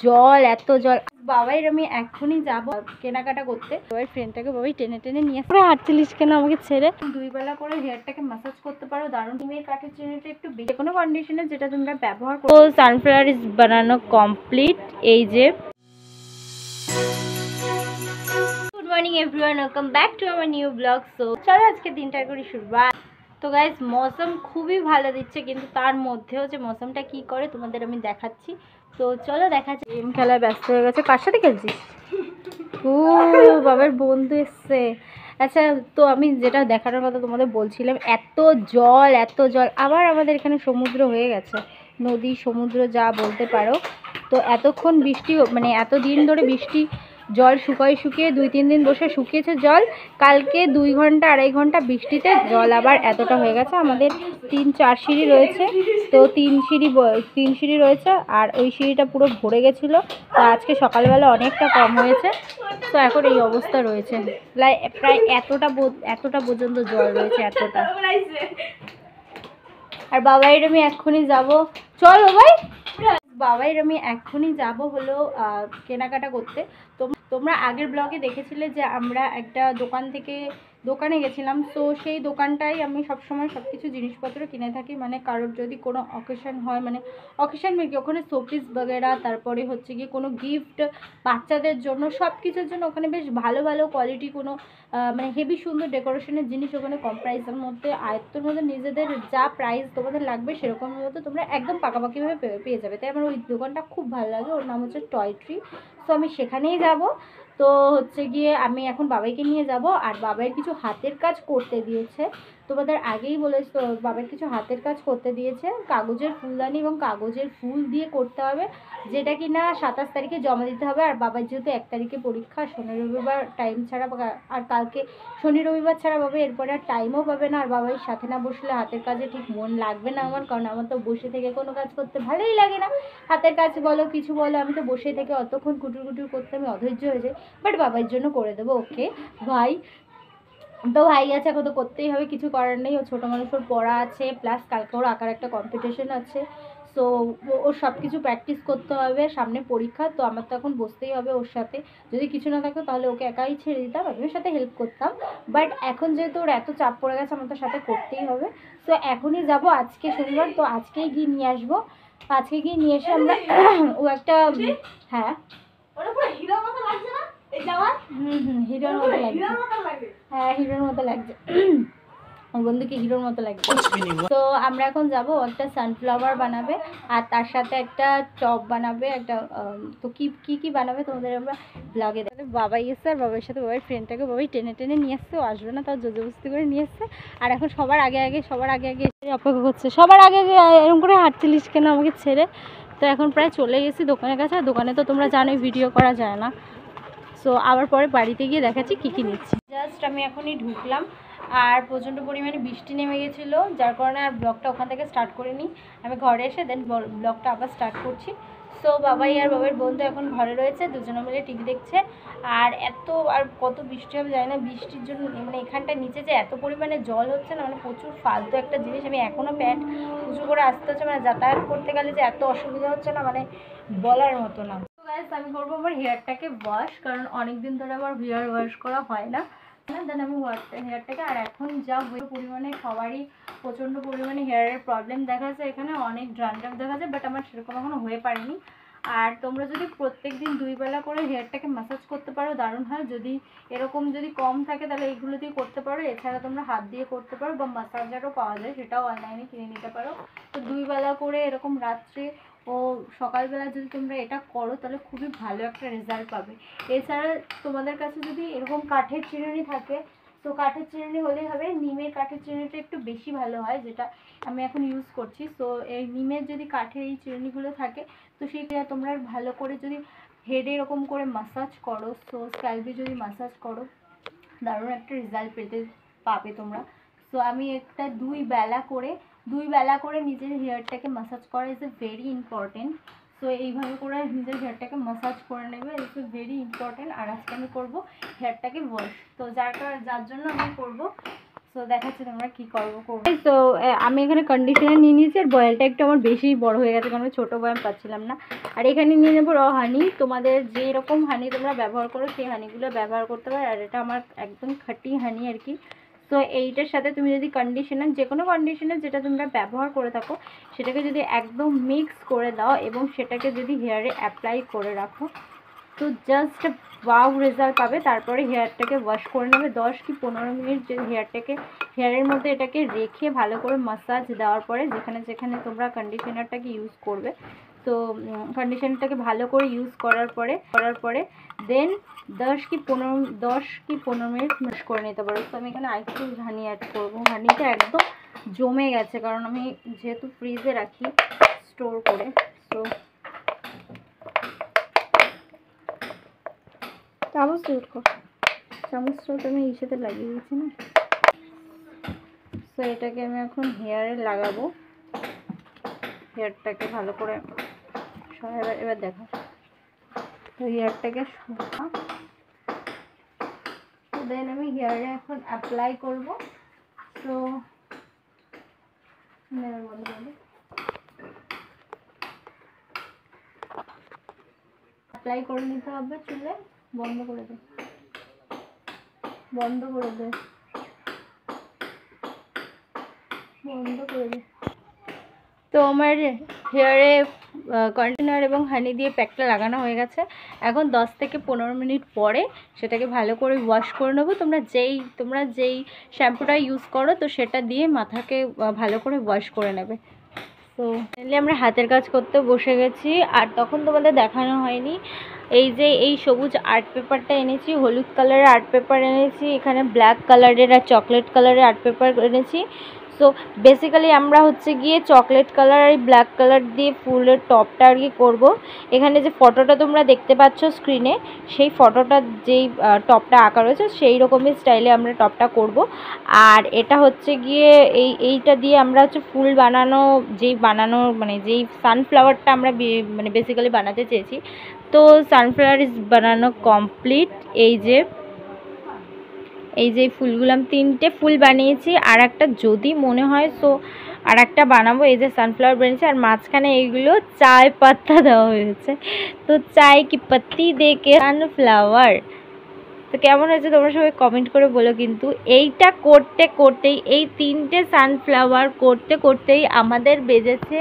জল বাবাইয়ের আমি এখনই যাব কেনাকাটা করতে। বাবার ফ্রেন্ডটাকে বাবাই টেনে টেনে নিয়ে আসবে। 48 কেন আমাকে ছেড়ে 2 বেলা করে হেয়ারটাকে ম্যাসাজ করতে পারো দারুণ। তুমি এই কাঠের চিরুনিটা একটু যে কোনো কন্ডিশনে যেটা তোমরা ব্যবহার করো। সানফ্লাওয়ার ইজ বানানো কমপ্লিট। এই যে good morning everyone, welcome back to our new blog. So চলো আজকে দিনটা করে শুরু। তো গাইজ মৌসুম খুবই ভালো দিচ্ছে, কিন্তু তার মধ্যেও যে মৌসুমটা কি করে তোমাদের আমি দেখাচ্ছি। তো চলো দেখাচ্ছি। গেম খেলায় ব্যস্ত হয়ে গেছে। কার সাথে খেলছিস? ও বাবার বন্ধু এসছে। আচ্ছা, তো আমি যেটা দেখানোর কথা তোমাদের বলছিলাম, এত জল আবার আমাদের এখানে সমুদ্র হয়ে গেছে, নদী সমুদ্র যা বলতে পারো। তো এতক্ষণ বৃষ্টি, মানে এত দিন ধরে বৃষ্টি, জল শুকিয়ে 2-3 দিন বসে শুকিয়েছে জল। কালকে 2 ঘন্টা 2.5 ঘন্টা বৃষ্টিতে জল আবার এতটা হয়ে গেছে। আমাদের 3-4 সিঁড়ি রয়েছে, তো 3 সিঁড়ি রয়েছে, আর ওই সিঁড়িটা পুরো ভরে গেছিলো। তো আজকে সকালবেলা অনেকটা কম হয়েছে, তো এখন এই অবস্থা রয়েছে। প্রায় এতটা পর্যন্ত জল রয়েছে, এতটা। আর বাবাইয়ের আমি এক্ষুনি যাব, চল বাবাইয়ের আমি এক্ষুনি যাব হলো কেনাকাটা করতে। তোমরা আগের ব্লগে দেখেছিলে যে আমরা একটা দোকানে গেছিলাম। তো সেই দোকানটাই আমি সবসময় সব কিছু জিনিসপত্র কিনে থাকি, মানে কারোর যদি কোনো অকেশন হয়, মানে অকেশন কি ওখানে শোপিস বগেরা, তারপরে হচ্ছে গিয়ে কোনো গিফট বাচ্চাদের জন্য, সব কিছুর জন্য ওখানে বেশ ভালো ভালো কোয়ালিটি কোনো মানে হেভি সুন্দর ডেকোরেশনের জিনিস ওখানে কম প্রাইসের মধ্যে, আয়ত্তের মধ্যে, নিজেদের যা প্রাইস তোমাদের লাগবে সেরকম মতো তোমরা একদম পাকাপাকিভাবে পেয়ে যাবে। তাই আমার ওই দোকানটা খুব ভালো লাগে। ওর নাম হচ্ছে টয় ট্রি। তো আমি সেখানেই যাব। তো হচ্ছে গিয়ে আমি এখন বাবাইকে নিয়ে যাব। আর বাবাইয়ের কিছু হাতের কাজ করতে দিয়েছে, তোমাদের আগেই বলেছি। তো বাবার কিছু হাতের কাজ করতে দিয়েছে, কাগজের ফুলদানি এবং কাগজের ফুল দিয়ে করতে হবে, যেটা কি না 27 তারিখে জমা দিতে হবে। আর বাবার যেহেতু 1 তারিখে পরীক্ষা, শনি রবিবার টাইম ছাড়া, আর কালকে শনি রবিবার ছাড়া বাবা এরপরে আর টাইমও পাবে না। আর বাবার সাথে না বসলে হাতের কাজে ঠিক মন লাগবে না আমার, কারণ আমার তো বসে থেকে কোনো কাজ করতে ভালোই লাগে না। হাতের কাজ বলো কিছু বলো, আমি তো বসে থেকে অতক্ষণ কুটুর করতে আমি অধৈর্য হয়ে যাই। বাট বাবার জন্য করে দেবো। ওকে ভাই, তো ভাই আছে, এখন তো করতেই হবে, কিছু করার নেই। ও ছোটো মানুষ, ওর পড়া আছে, প্লাস কালকে ওর আঁকার একটা কম্পিটিশন আছে। সো ওর সব কিছু প্র্যাকটিস করতে হবে, সামনে পরীক্ষা। তো আমার তো এখন বসতেই হবে ওর সাথে। যদি কিছু না থাকতো তাহলে ওকে একাই ছেড়ে দিতাম, আমি ওর সাথে হেল্প করতাম। বাট এখন যেহেতু ওর এত চাপ পড়ে গেছে, আমার তো সাথে করতেই হবে। সো এখনই যাব, আজকে শনিবার, তো আজকেই গিয়ে নিয়ে আসবো। আজকে গিয়ে নিয়ে এসে আমরা ও একটা, হ্যাঁ হিরোর মতো লাগছে। হ্যাঁ হিরোর মতো লাগছে, বন্ধুকে হিরোর মতো লাগছে। তো আমরা এখন যাব, একটা সানফ্লাওয়ার বানাবে, আর তার সাথে একটা টপ বানাবে, একটা তো কি বানাবে তোমাদের আমরা ব্লগে দেখবে। বাবাই এসছে, আর বাবার সাথে বাবার ফ্রেন্ডটাকে বাবাই টেনে টেনে নিয়ে আসছে। ও আসবে না, তাও জোরজবস্তি করে নিয়ে আসছে। আর এখন সবার আগে এসে অপেক্ষা করছে। সবার আগে এরকম করে 48 কেন আমাকে ছেড়ে। তো এখন প্রায় চলে গেছি দোকানের কাছে। আর দোকানে তো তোমরা জানোই ভিডিও করা যায় না। সো আবার পরে বাড়িতে গিয়ে দেখাচ্ছি কী নিচ্ছি। জাস্ট আমি এখনই ঢুকলাম, আর প্রচণ্ড পরিমাণে বৃষ্টি নেমে গেছিলো, যার কারণে আর ব্লগটা ওখান থেকে স্টার্ট করিনি। আমি ঘরে এসে দেন ব্লগটা আবার স্টার্ট করছি। সো বাবাই আর বাবার বন্ধু এখন ঘরে রয়েছে, দুজনে মিলে টিভি দেখছে। আর কত বৃষ্টি হবে জানি না, বৃষ্টির জন্য মানে এখানটা নিচে যে এত পরিমাণে জল হচ্ছে না, মানে প্রচুর ফালতু একটা জিনিস। আমি এখনও প্যান্ট উঁচু করে আসতে হচ্ছে, মানে যাতায়াত করতে গেলে যে এত অসুবিধা হচ্ছে না, মানে বলার মতো না। আমি করবো আমার হেয়ারটাকে ওয়াশ, কারণ অনেকদিন ধরে আমার হেয়ার ওয়াশ করা হয় না। দেন আমি হেয়ারটাকে, আর এখন যা পরিমাণে সবারই প্রচণ্ড পরিমাণে হেয়ারের প্রবলেম দেখা যাচ্ছে, এখানে অনেক ড্যান্ড্রাফ দেখা যায়, বাট আমার সেরকম এখনো হয়ে পারেনি। আর তোমরা যদি প্রত্যেক দিন 2 বেলা করে হেয়ারটাকে ম্যাসাজ করতে পারো দারুণ হয়। যদি এরকম যদি কম থাকে তাহলে এইগুলো দিয়ে করতে পারো। এছাড়া তোমরা হাত দিয়ে করতে পারো, বা ম্যাসাজারও পাওয়া যায়, সেটাও অনলাইনে কিনে নিতে পারো। তো 2 বেলা করে এরকম রাত্রে ও সকালবেলা যদি তোমরা এটা করো তাহলে খুবই ভালো একটা রেজাল্ট পাবে। এছাড়া তোমাদের কাছে যদি এরকম কাঠের চিরুনি থাকে, তো কাঠের চিরুনি হলেই হবে। নিমের কাঠের চিরুনিটা একটু বেশি ভালো হয়, যেটা আমি এখন ইউজ করছি। সো এই নিমের যদি কাঠের এই চিরুনিগুলো থাকে, তো সেইটা তোমরা ভালো করে যদি হেডে এরকম করে ম্যাসাজ করো, সো স্ক্যাল্পে যদি ম্যাসাজ করো, দারুণ একটা রেজাল্ট পাবে তোমরা। সো আমি একটা 2 বেলা করে নিজের হেয়ারটাকে ম্যাসাজ করা is a very important. So এইভাবে করে নিজের হেয়ারটাকে ম্যাসাজ করে নেবে, ইটস এ ভেরি ইম্পর্টেন্ট। আর আজকে আমি করবো হেয়ারটাকে ওয়াশ, তো যার জন্য আমি করবো। সো দেখাচ্ছি তোমরা কী করবো। তো আমি এখানে কন্ডিশনার নিয়ে নিয়েছি, আর বয়েলটা একটু আমার বেশি বড় হয়ে গেছে কারণ ছোটো বয়াম পাচ্ছিলাম না। আর এখানে নিয়ে নেবো র হানি। তোমাদের যেরকম হানি তোমরা ব্যবহার করো সেই হানিগুলো ব্যবহার করতে পারো, আর এটা আমার একদম খাঁটি হানি আর কি। তো এইটার সাথে তুমি যদি কন্ডিশনার, যে কোনো কন্ডিশনার যেটা তোমরা ব্যবহার করে থাকো সেটাকে যদি একদম মিক্স করে দাও এবং সেটাকে যদি হেয়ারে অ্যাপ্লাই করে রাখো, তো জাস্ট ওয়াও রেজাল্ট পাবে। তারপরে হেয়ারটাকে ওয়াশ করে নেবে 10 কি 15 মিনিট। যে হেয়ারের মধ্যে এটাকে রেখে ভালো করে মাসাজ দেওয়ার পরে যেখানে যেখানে তোমরা কন্ডিশনারটাকে ইউজ করবে, তো কন্ডিশনারটাকে ভালো করে ইউজ করার পরে দেন 10 কি 15 মিনিট ম্যাশ করে নিতে পারো। তো আমি এখানে আরেকটু হানি অ্যাড করবো। হানিটা একদম জমে গেছে কারণ আমি যেহেতু ফ্রিজে রাখি স্টোর করে। তো চামচটা তো আমি এই সাথে লাগিয়ে দিয়েছি না। তো এটাকে আমি এখন হেয়ারে লাগাবো, হেয়ারটাকে ভালো করে এবার দেখো। তো হেয়ারটাকে দেন আমি হেয়ারে এখন অ্যাপ্লাই করব। তো অ্যাপ্লাই করে নিতে হবে। চুলে বন্ধ করে দে। তো আমার হেয়ারে কন্ডিশনার এবং হানি দিয়ে প্যাকটা লাগানো হয়ে গেছে। এখন 10 থেকে 15 মিনিট পরে সেটাকে ভালো করে ওয়াশ করে নেবো। তোমরা যেই শ্যাম্পুটা ইউজ করো তো সেটা দিয়ে মাথাকে ভালো করে ওয়াশ করে নেবে। তো ফাইনালি আমরা হাতের কাজ করতে বসে গেছি। আর তখন তোমাদের দেখানো হয়নি, এই সবুজ আর্ট পেপারটা এনেছি, হলুদ কালারের আর্ট পেপার এনেছি, এখানে ব্ল্যাক কালারের আর চকলেট কালারের আর্ট পেপার এনেছি। সো বেসিক্যালি আমরা হচ্ছে গিয়ে চকলেট কালার আর ব্ল্যাক কালার দিয়ে ফুলের টপটা আর কি করবো। এখানে যে ফটোটা তোমরা দেখতে পাচ্ছ স্ক্রিনে, সেই ফটোটা যেই টপটা আঁকা রয়েছে সেই রকমই স্টাইলে আমরা টপটা করব। আর এটা হচ্ছে গিয়ে এইটা দিয়ে আমরা হচ্ছে ফুল বানানো যেই সানফ্লাওয়ারটা আমরা মানে বেসিক্যালি বানাতে চেয়েছি। তো সানফ্লাওয়ার বানানো কমপ্লিট। এই যে ফুলগুলো আমি 3টে ফুল বানিয়েছি, আর একটা যদি মনে হয় সো আর একটা বানাবো। এই যে সানফ্লাওয়ার বানিয়েছি, আর মাঝখানে এইগুলো চায় পাতা দেওয়া হয়েছে। তো চায় কি পাত্তি দেখে সানফ্লাওয়ার। তো কেমন হয়েছে তোমরা সবাই কমেন্ট করে বলো। কিন্তু এইটা করতেই এই 3টে সানফ্লাওয়ার করতেই আমাদের বেজেছে